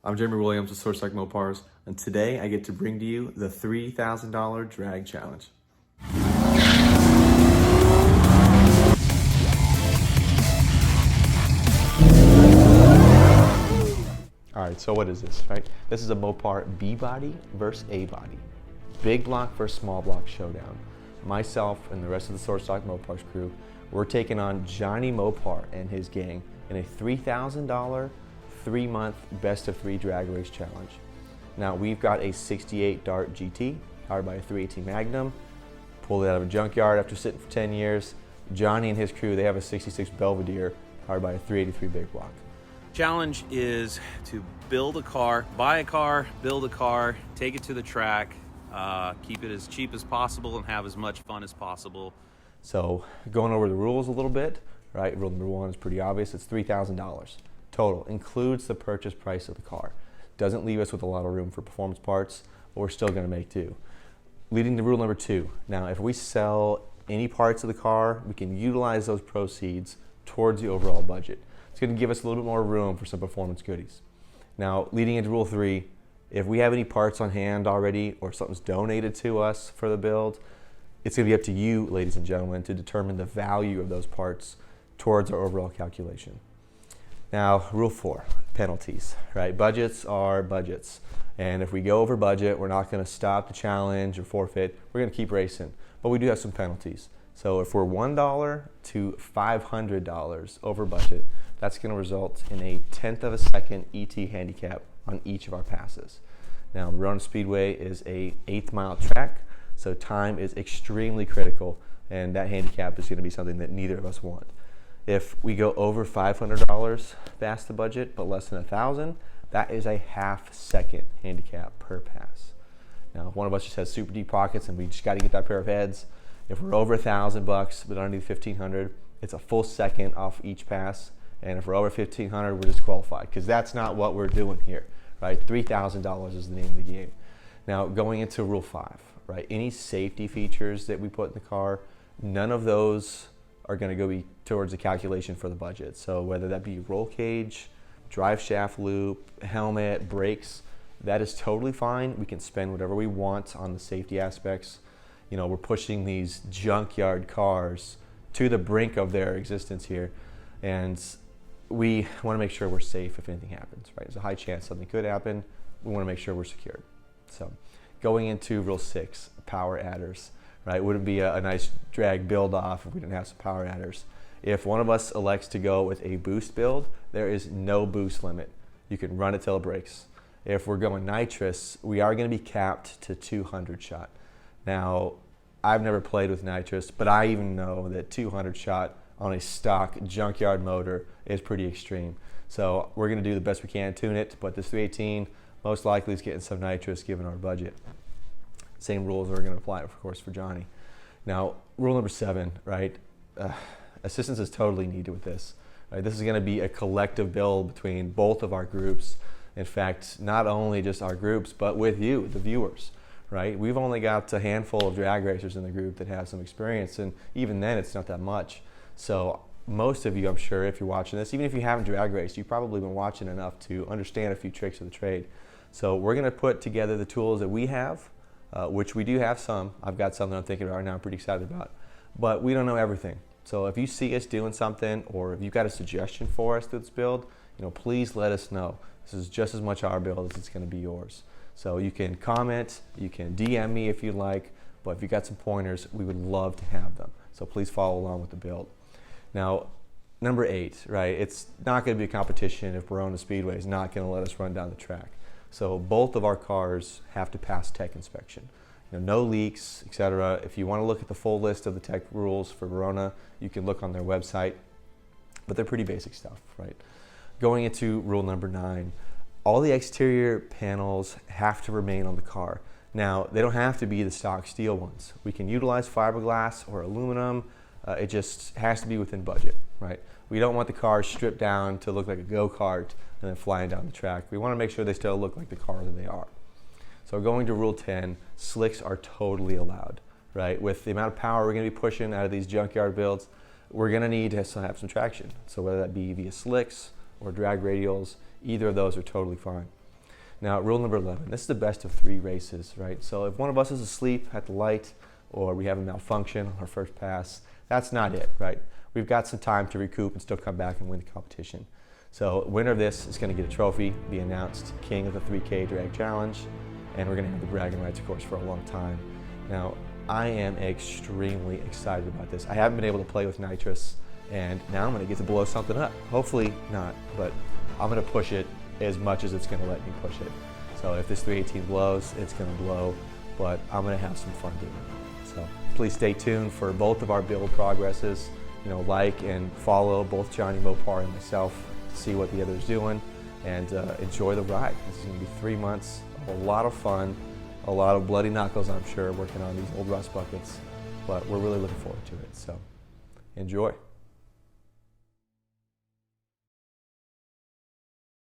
I'm Jeremy Williams with Source Mopars, and today I get to bring to you the $3,000 drag challenge. All right, so what is this, right? This is a Mopar B body versus A body. Big block versus small block showdown. Myself and the rest of the Source Mopars crew, we're taking on Johnny Mopar and his gang in a $3,000 3-month best of 3 drag race challenge. Now we've got a 68 Dart GT powered by a 318 Magnum, pulled it out of a junkyard after sitting for 10 years. Johnny and his crew, they have a 66 Belvedere powered by a 383 big block. Challenge is to build a car, buy a car, build a car, take it to the track, keep it as cheap as possible and have as much fun as possible. So going over the rules a little bit, right? Rule number 1 is pretty obvious. It's $3,000 total, includes the purchase price of the car. Doesn't leave us with a lot of room for performance parts, but we're still gonna make do. Leading to rule number 2. Now, if we sell any parts of the car, we can utilize those proceeds towards the overall budget. It's gonna give us a little bit more room for some performance goodies. Now, leading into rule 3, if we have any parts on hand already or something's donated to us for the build, it's gonna be up to you, ladies and gentlemen, to determine the value of those parts towards our overall calculation. Now, rule 4, penalties, right? Budgets are budgets. And if we go over budget, we're not gonna stop the challenge or forfeit. We're gonna keep racing, but we do have some penalties. So if we're $1 to $500 over budget, that's gonna result in a 1/10 of a second ET handicap on each of our passes. Now, Verona Speedway is a 8th mile track, so time is extremely critical, and that handicap is gonna be something that neither of us want. If we go over $500 past the budget, but less than $1,000, that is a 1/2 second handicap per pass. Now, if one of us just has super deep pockets and we just gotta get that pair of heads, if we're over $1,000 but underneath 1,500, it's a full second off each pass. And if we're over 1,500, we're disqualified, because that's not what we're doing here, right? $3,000 is the name of the game. Now, going into rule 5, right? Any safety features that we put in the car, none of those are going to go be towards the calculation for the budget. So whether that be roll cage, drive shaft loop, helmet, brakes, that is totally fine. We can spend whatever we want on the safety aspects. You know, we're pushing these junkyard cars to the brink of their existence here, and we want to make sure we're safe if anything happens, right? There's a high chance something could happen. We want to make sure we're secured. So going into rule 6, power adders, right? Wouldn't be a nice drag build off if we didn't have some power adders. If one of us elects to go with a boost build, there is no boost limit. You can run it till it breaks. If we're going nitrous, we are going to be capped to 200 shot. Now, I've never played with nitrous, but I even know that 200 shot on a stock junkyard motor is pretty extreme. So we're going to do the best we can to tune it, but this 318 most likely is getting some nitrous given our budget. Same rules are going to apply, of course, for Johnny. Now, rule number 7, right? Assistance is totally needed with this. Right? This is going to be a collective build between both of our groups. In fact, not only just our groups, but with you, the viewers. Right? We've only got a handful of drag racers in the group that have some experience, and even then, it's not that much. So most of you, I'm sure, if you're watching this, even if you haven't drag raced, you've probably been watching enough to understand a few tricks of the trade. So we're going to put together the tools that we have, which we do have some. I've got some that I'm thinking about right now, I'm pretty excited about. But we don't know everything. So if you see us doing something, or if you've got a suggestion for us through this build, please let us know. This is just as much our build as it's going to be yours. So you can comment, you can DM me if you'd like, but if you've got some pointers, we would love to have them. So please follow along with the build. Now, number 8, right? It's not going to be a competition if Verona Speedway is not going to let us run down the track. So both of our cars have to pass tech inspection. No leaks, etc. If you want to look at the full list of the tech rules for Verona, you can look on their website, but they're pretty basic stuff, right? Going into rule number 9, all the exterior panels have to remain on the car. Now, they don't have to be the stock steel ones. We can utilize fiberglass or aluminum. It just has to be within budget, right? We don't want the cars stripped down to look like a go-kart and then flying down the track. We want to make sure they still look like the car that they are. So going to rule 10, slicks are totally allowed, right? With the amount of power we're going to be pushing out of these junkyard builds, we're going to need to have some traction. So whether that be via slicks or drag radials, either of those are totally fine. Now, rule number 11, this is the best of 3 races, right? So if one of us is asleep at the light or we have a malfunction on our first pass, that's not it, right? We've got some time to recoup and still come back and win the competition. So winner of this is going to get a trophy, be announced king of the 3K drag challenge, and we're going to have the bragging rights, of course, for a long time. Now, I am extremely excited about this. I haven't been able to play with nitrous, and now I'm going to get to blow something up. Hopefully not, but I'm going to push it as much as it's going to let me push it. So if this 318 blows, it's going to blow, but I'm going to have some fun doing it. So please stay tuned for both of our build progresses. Like and follow both Johnny Mopar and myself to see what the other's doing, and enjoy the ride. This is going to be 3 months, a lot of fun, a lot of bloody knuckles, I'm sure, working on these old rust buckets, but we're really looking forward to it. So enjoy.